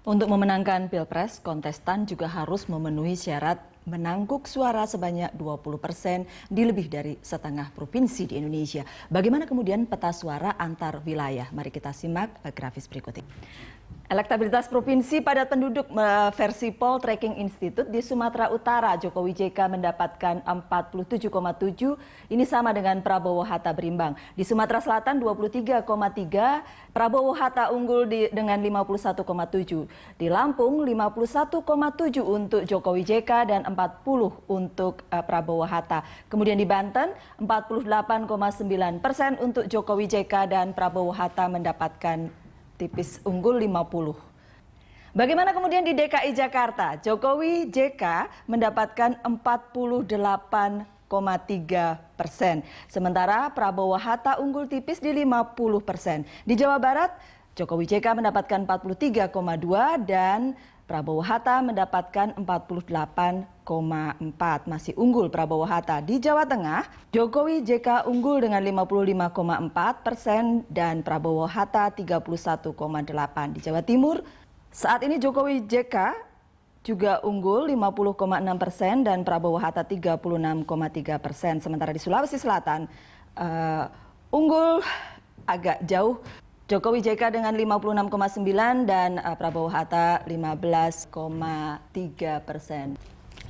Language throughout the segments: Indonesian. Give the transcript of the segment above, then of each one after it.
Untuk memenangkan Pilpres, kontestan juga harus memenuhi syarat menangguk suara sebanyak 20% di lebih dari setengah provinsi di Indonesia. Bagaimana kemudian peta suara antar wilayah? Mari kita simak grafis berikut ini. Elektabilitas provinsi padat penduduk versi Poll Tracking Institute di Sumatera Utara, Jokowi JK mendapatkan 47,7, ini sama dengan Prabowo Hatta berimbang. Di Sumatera Selatan 23,3, Prabowo Hatta unggul dengan 51,7. Di Lampung 51,7 untuk Jokowi JK dan 40 untuk Prabowo Hatta. Kemudian di Banten 48,9% untuk Jokowi JK dan Prabowo Hatta mendapatkan tipis unggul 50. Bagaimana kemudian di DKI Jakarta? Jokowi JK mendapatkan 48,3%. Sementara Prabowo Hatta unggul tipis di 50%. Di Jawa Barat, Jokowi JK mendapatkan 43,2 dan Prabowo Hatta mendapatkan 48,4, masih unggul Prabowo Hatta. Di Jawa Tengah, Jokowi JK unggul dengan 55,4% dan Prabowo Hatta 31,8. Di Jawa Timur, saat ini Jokowi JK juga unggul 50,6% dan Prabowo Hatta 36,3%. Sementara di Sulawesi Selatan, unggul agak jauh. Jokowi JK dengan 56,9 dan Prabowo Hatta 15,3%.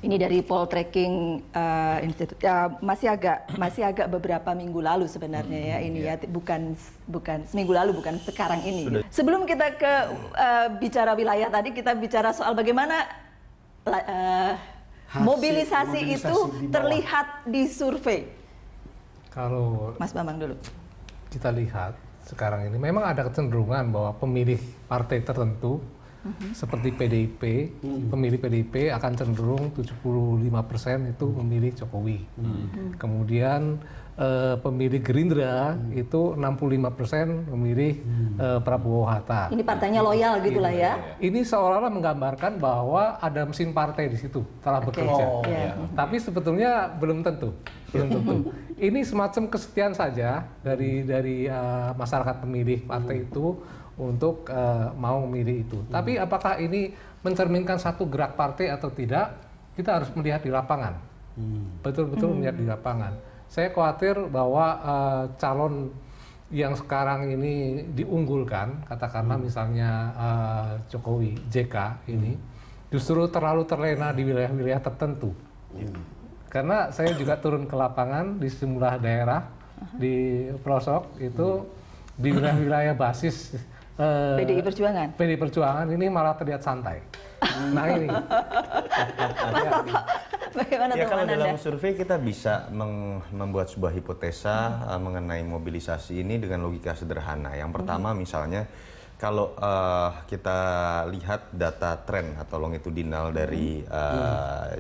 Ini dari Poll Tracking Institute. Masih agak beberapa minggu lalu sebenarnya ya ini ya, bukan seminggu lalu, bukan sekarang ini. Sebelum kita ke bicara wilayah tadi, kita bicara soal bagaimana mobilisasi itu terlihat di survei. Kalau Mas Bambang dulu. Kita lihat sekarang ini memang ada kecenderungan bahwa pemilih partai tertentu seperti PDIP, pemilih PDIP akan cenderung 75% itu memilih Jokowi. Kemudian pemilih Gerindra itu 65% memilih Prabowo Hatta. Ini partainya loyal gitulah ya. Ini seolah-olah menggambarkan bahwa ada mesin partai di situ telah bekerja. Tapi sebetulnya belum tentu. Ini semacam kesetiaan saja dari masyarakat pemilih partai itu untuk mau memilih itu. Tapi apakah ini mencerminkan satu gerak partai atau tidak? Kita harus melihat di lapangan. Betul-betul melihat di lapangan. Saya khawatir bahwa calon yang sekarang ini diunggulkan, katakanlah misalnya Jokowi JK ini, justru terlalu terlena di wilayah-wilayah tertentu. Karena saya juga turun ke lapangan di sejumlah daerah di pelosok itu di wilayah-wilayah basis PDI Perjuangan. PDI Perjuangan ini malah terlihat santai. Nah ini. Bagaimana ya, kalau teman dalam Anda? survei kita bisa membuat sebuah hipotesa mengenai mobilisasi ini dengan logika sederhana. Yang pertama misalnya kalau kita lihat data tren atau longitudinal dari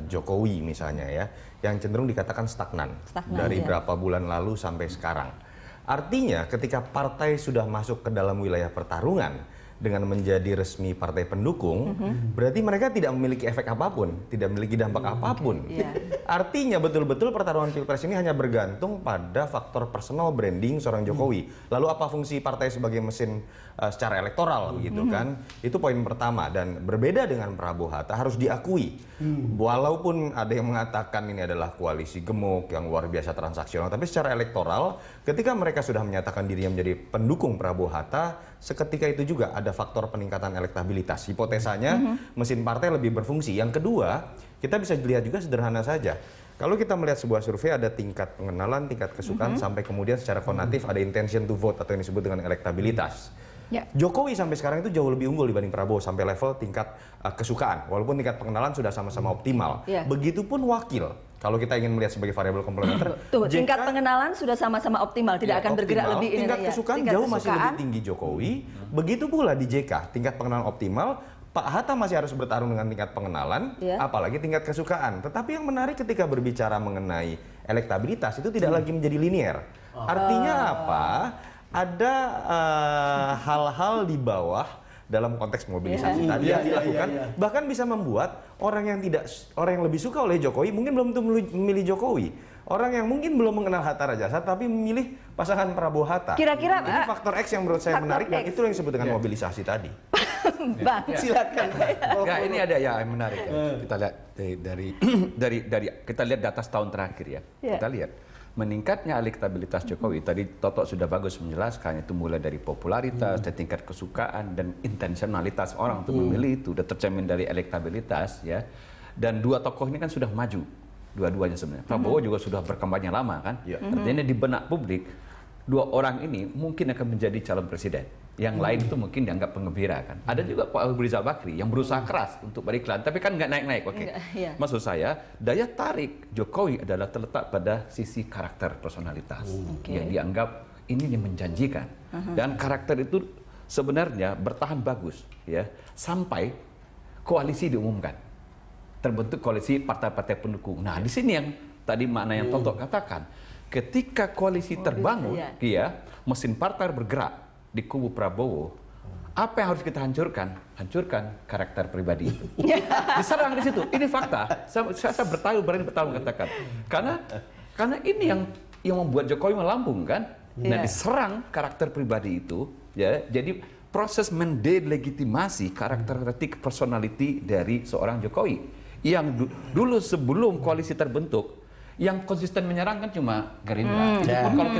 Jokowi misalnya ya, yang cenderung dikatakan stagnan dari berapa bulan lalu sampai sekarang. Artinya ketika partai sudah masuk ke dalam wilayah pertarungan dengan menjadi resmi partai pendukung, berarti mereka tidak memiliki efek apapun, tidak memiliki dampak apapun. Artinya betul-betul pertarungan Pilpres ini hanya bergantung pada faktor personal branding seorang Jokowi. Lalu apa fungsi partai sebagai mesin secara elektoral begitu kan? Itu poin pertama, dan berbeda dengan Prabowo Hatta harus diakui. Walaupun ada yang mengatakan ini adalah koalisi gemuk yang luar biasa transaksional, tapi secara elektoral ketika mereka sudah menyatakan dirinya menjadi pendukung Prabowo Hatta, seketika itu juga ada faktor peningkatan elektabilitas. Hipotesanya mesin partai lebih berfungsi. Yang kedua, kita bisa dilihat juga sederhana saja. Kalau kita melihat sebuah survei ada tingkat pengenalan, tingkat kesukaan, sampai kemudian secara konatif ada intention to vote atau yang disebut dengan elektabilitas. Jokowi sampai sekarang itu jauh lebih unggul dibanding Prabowo sampai level tingkat kesukaan, walaupun tingkat pengenalan sudah sama-sama optimal. Begitupun wakil. Kalau kita ingin melihat sebagai variabel komplementer, tingkat pengenalan sudah sama-sama optimal, tidak akan bergerak lebih. Tingkat kesukaan jauh masih lebih tinggi Jokowi. Begitu pula di JK, tingkat pengenalan optimal. Pak Hatta masih harus bertarung dengan tingkat pengenalan, apalagi tingkat kesukaan. Tetapi yang menarik ketika berbicara mengenai elektabilitas itu tidak lagi menjadi linear. Artinya apa? Ada hal-hal di bawah dalam konteks mobilisasi tadi yang dilakukan, bahkan bisa membuat orang yang lebih suka oleh Jokowi mungkin belum tentu memilih Jokowi. Orang yang mungkin belum mengenal Hatta Rajasa tapi memilih pasangan Prabowo Hatta. Kira-kira ini faktor X yang menurut saya menarik, dan itu yang disebut dengan mobilisasi tadi. Bang. Silakan. Ya, ini ada yang menarik ya. Kita lihat dari kita lihat data setahun terakhir ya. Kita lihat meningkatnya elektabilitas Jokowi. Tadi Toto sudah bagus menjelaskan, itu mulai dari popularitas, dari tingkat kesukaan dan intensionalitas orang untuk memilih itu udah tercermin dari elektabilitas ya. Dan dua tokoh ini kan sudah maju dua-duanya sebenarnya. Prabowo juga sudah berkampanye lama kan. Artinya di benak publik dua orang ini mungkin akan menjadi calon presiden. Yang lain itu mungkin dianggap penggembira kan. Ada juga Pak Abu Rizal Bakri yang berusaha keras untuk beriklan, tapi kan nggak naik-naik. Maksud saya, daya tarik Jokowi adalah terletak pada sisi karakter personalitas yang dianggap ini yang menjanjikan. Dan karakter itu sebenarnya bertahan bagus ya sampai koalisi diumumkan. Terbentuk koalisi partai-partai pendukung. Nah, di sini yang tadi makna yang Toto katakan, ketika koalisi terbangun, mesin partai bergerak di kubu Prabowo, apa yang harus kita hancurkan? Hancurkan karakter pribadi itu. Diserang di situ. Ini fakta. Saya berani bertahun katakan. Karena ini yang membuat Jokowi melambung kan. Nah, diserang karakter pribadi itu, ya. Jadi proses mendelegitimasi karakteristik personality dari seorang Jokowi yang dulu sebelum koalisi terbentuk, yang konsisten menyerang kan cuma Gerindra. Itu pun kalau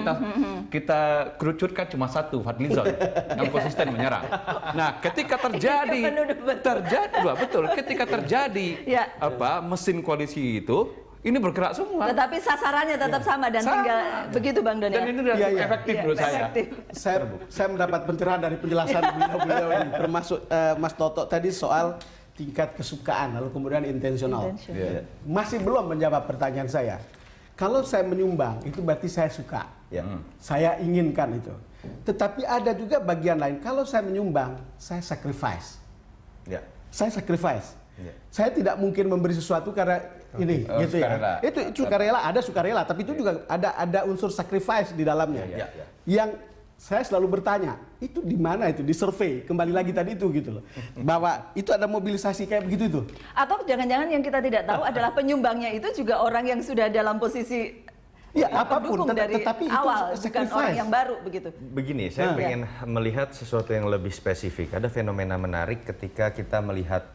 kita kerucutkan cuma satu, Fadlizon yang konsisten menyerang. Nah, ketika terjadi ketika terjadi mesin koalisi itu, ini bergerak semua. Tetapi sasarannya tetap sama dan tinggal begitu Bang Don. Dan ini efektif menurut saya. Saya mendapat pencerahan dari penjelasan beliau ini, termasuk Mas Toto tadi soal tingkat kesukaan, lalu kemudian intensional. Masih belum menjawab pertanyaan saya. Kalau saya menyumbang, itu berarti saya suka. Saya inginkan itu. Tetapi ada juga bagian lain. Kalau saya menyumbang, saya sacrifice. Saya sacrifice. Saya tidak mungkin memberi sesuatu karena ini, gitu ya. Itu sukarela, ada sukarela, tapi itu juga ada unsur sacrifice di dalamnya. Yang saya selalu bertanya, itu di mana itu? Di survei, kembali lagi tadi itu gitu loh. Bahwa itu ada mobilisasi kayak begitu itu. Atau jangan-jangan yang kita tidak tahu adalah penyumbangnya itu juga orang yang sudah dalam posisi apapun, tetapi awal, itu bukan orang yang baru begitu. Begini, saya ingin melihat sesuatu yang lebih spesifik. Ada fenomena menarik ketika kita melihat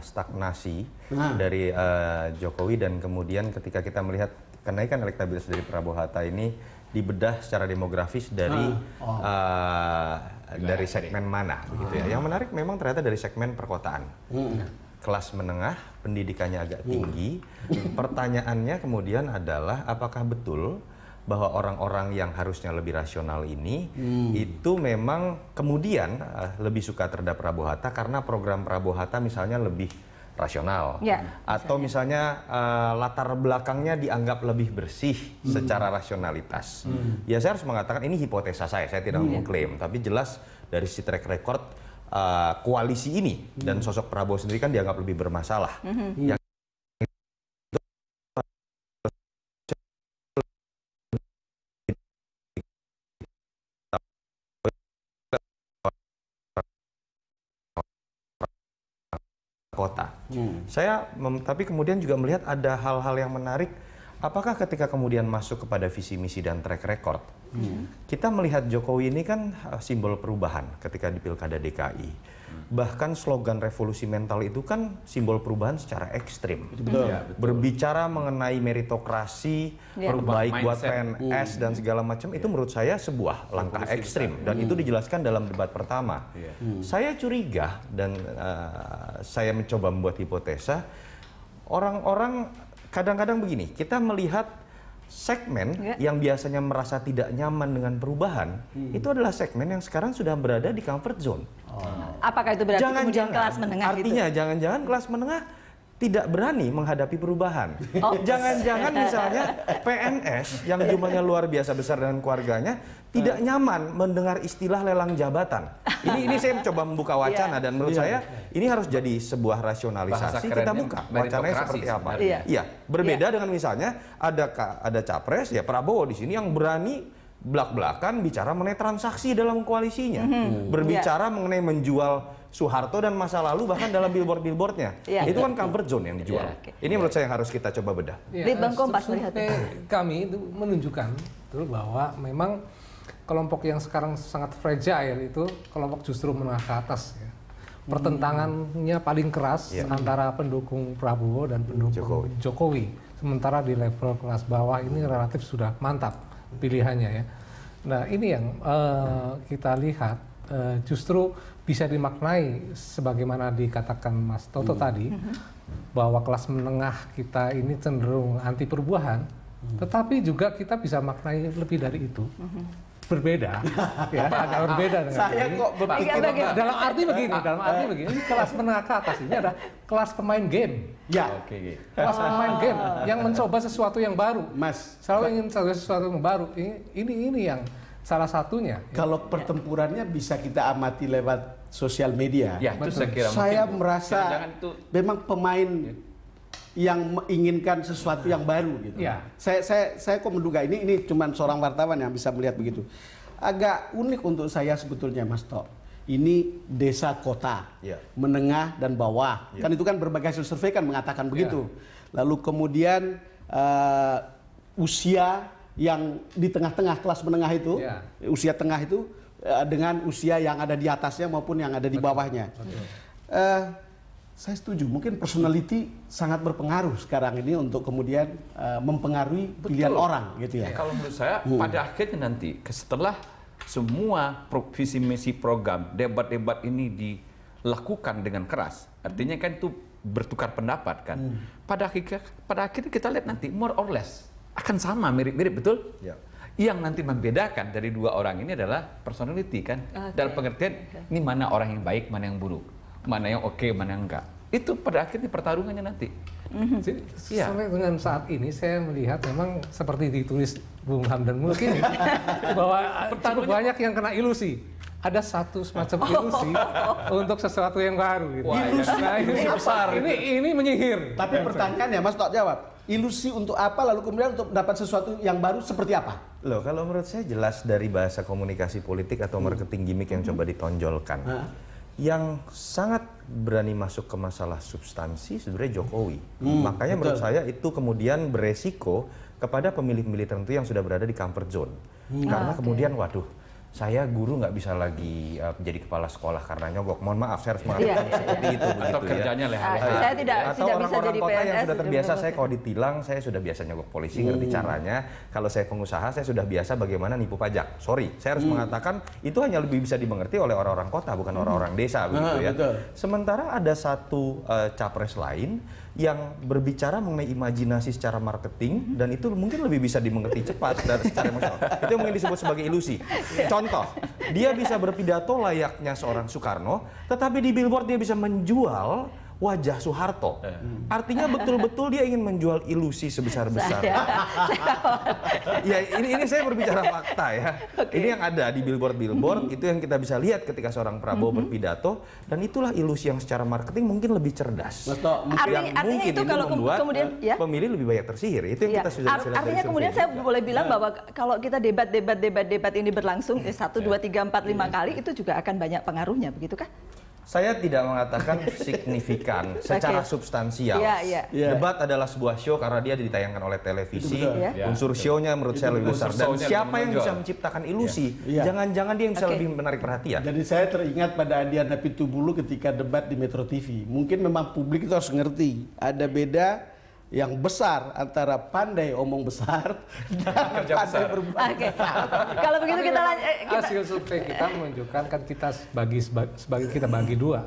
stagnasi dari Jokowi dan kemudian ketika kita melihat kenaikan elektabilitas dari Prabowo Hatta ini dibedah secara demografis dari segmen mana, begitu ya. Yang menarik memang ternyata dari segmen perkotaan, kelas menengah, pendidikannya agak tinggi. Pertanyaannya kemudian adalah apakah betul bahwa orang-orang yang harusnya lebih rasional ini itu memang kemudian lebih suka terhadap Prabowo Hatta karena program Prabowo Hatta misalnya lebih rasional, atau misalnya latar belakangnya dianggap lebih bersih secara rasionalitas. Ya saya harus mengatakan ini hipotesa saya tidak mengklaim, tapi jelas dari si track record koalisi ini dan sosok Prabowo sendiri kan dianggap lebih bermasalah. Yang kota. Tapi kemudian juga melihat ada hal-hal yang menarik. Apakah ketika kemudian masuk kepada visi misi dan track record, kita melihat Jokowi ini kan simbol perubahan ketika di Pilkada DKI. Bahkan slogan revolusi mental itu kan simbol perubahan secara ekstrim. Berbicara mengenai meritokrasi, terbaik buat PNS dan segala macam, itu menurut saya sebuah langkah ekstrim. Dan itu dijelaskan dalam debat pertama. Saya curiga dan saya mencoba membuat hipotesa, orang-orang kadang-kadang begini, kita melihat segmen yang biasanya merasa tidak nyaman dengan perubahan, itu adalah segmen yang sekarang sudah berada di comfort zone. Apakah itu berarti kemudian kelas menengah artinya jangan-jangan kelas menengah tidak berani menghadapi perubahan. Jangan-jangan misalnya PNS yang jumlahnya luar biasa besar dengan keluarganya tidak nyaman mendengar istilah lelang jabatan. Ini saya mencoba membuka wacana dan menurut saya ini harus jadi sebuah rasionalisasi. Kita buka wacananya seperti apa. Berbeda dengan misalnya ada capres ya Prabowo di sini yang berani belak-belakan bicara mengenai transaksi dalam koalisinya, berbicara mengenai menjual Soeharto dan masa lalu bahkan dalam billboard-billboardnya. Itu kan comfort zone yang dijual. Ini menurut saya yang harus kita coba bedah. Litbang Kompas melihat kami itu menunjukkan bahwa memang kelompok yang sekarang sangat fragile itu kelompok justru menengah ke atas ya. pertentangannya paling keras antara pendukung Prabowo dan pendukung Jokowi. Sementara di level kelas bawah ini relatif sudah mantap pilihannya ya. Nah ini yang kita lihat justru bisa dimaknai sebagaimana dikatakan Mas Toto tadi, bahwa kelas menengah kita ini cenderung anti perubahan, tetapi juga kita bisa maknai lebih dari itu. Berbeda, ya agak berbeda dengan saya ini. kok berpikir dalam arti begini, ini kelas menengah ke atas ini ada kelas pemain game. ya. Kelas pemain game yang mencoba sesuatu yang baru. Mas, Selalu ingin sesuatu yang baru. Ini yang salah satunya. kalau pertempurannya bisa kita amati lewat sosial media. Ya, itu saya kira Saya mungkin merasa jangan tuh memang pemain yang menginginkan sesuatu yang baru gitu. Ya. Saya kok menduga ini cuma seorang wartawan yang bisa melihat begitu. Agak unik untuk saya sebetulnya Mas Tok. Ini desa kota, menengah dan bawah. Kan itu kan berbagai hasil survei kan mengatakan begitu. Lalu kemudian usia yang di tengah-tengah kelas menengah itu, usia tengah itu dengan usia yang ada di atasnya maupun yang ada di bawahnya. Saya setuju, mungkin personality sangat berpengaruh sekarang ini untuk kemudian mempengaruhi pilihan orang gitu ya. Kalau menurut saya pada akhirnya nanti setelah semua visi misi program debat-debat ini dilakukan dengan keras, artinya kan itu bertukar pendapat kan. Pada akhirnya kita lihat nanti more or less akan sama, mirip-mirip, betul? Yang nanti membedakan dari dua orang ini adalah personality kan. Dalam pengertian ini mana orang yang baik, mana yang buruk, mana yang oke, mana yang enggak. Itu pada akhirnya pertarungannya nanti. Sampai dengan saat ini saya melihat memang seperti ditulis Bung Hamdan Muluk ini bahwa cukup banyak yang kena ilusi. Ada satu semacam ilusi untuk sesuatu yang baru gitu. Ilusi besar. Ini menyihir. Tapi pertanyaannya Mas Tok jawab. Ilusi untuk apa, lalu kemudian untuk mendapat sesuatu yang baru seperti apa? Loh, kalau menurut saya jelas dari bahasa komunikasi politik atau marketing gimmick yang coba ditonjolkan. Yang sangat berani masuk ke masalah substansi sebenarnya Jokowi. Makanya menurut saya itu kemudian beresiko kepada pemilih-pemilih tertentu yang sudah berada di comfort zone. Karena kemudian waduh, saya guru nggak bisa lagi jadi kepala sekolah karena nyogok. Mohon maaf, saya harus mengatakan seperti itu begitu ya. Kerjanya Saya tidak Atau bisa orang-orang jadi kota PNS. yang sudah terbiasa, saya kalau ditilang, saya sudah biasa nyogok polisi, ngerti caranya. Kalau saya pengusaha, saya sudah biasa bagaimana nipu pajak. Sorry, saya harus mengatakan itu hanya lebih bisa dimengerti oleh orang-orang kota, bukan orang-orang desa begitu ya. Betul. Sementara ada satu capres lain yang berbicara mengenai imajinasi secara marketing dan itu mungkin lebih bisa dimengerti cepat dan secara emosional. Itu yang mungkin disebut sebagai ilusi. Contoh, dia bisa berpidato layaknya seorang Soekarno, tetapi di billboard dia bisa menjual wajah Soeharto. Artinya betul-betul dia ingin menjual ilusi sebesar-besar. Ya, ini saya berbicara fakta ya. Ini yang ada di billboard itu yang kita bisa lihat ketika seorang Prabowo berpidato, dan itulah ilusi yang secara marketing mungkin lebih cerdas. Artinya itu kalau membuat kemudian ya, pemilih lebih banyak tersihir. Itu yang kita sudah lihat. Artinya kemudian saya boleh bilang bahwa kalau kita debat ini berlangsung 1, 2, 3, 4, 5 kali, itu juga akan banyak pengaruhnya, begitu kah? Saya tidak mengatakan signifikan secara substansial. Debat adalah sebuah show karena dia ditayangkan oleh televisi. Unsur show-nya menurut saya lebih besar. Dan siapa yang bisa menciptakan ilusi? Jangan-jangan dia yang bisa lebih menarik perhatian. Jadi saya teringat pada Adiana Pitubulu ketika debat di Metro TV. Mungkin memang publik itu harus ngerti. Ada beda yang besar antara pandai omong besar dan pandai berbuat besar. Kalau begitu kita lanjut. Hasil survei kita menunjukkan kan kita bagi dua.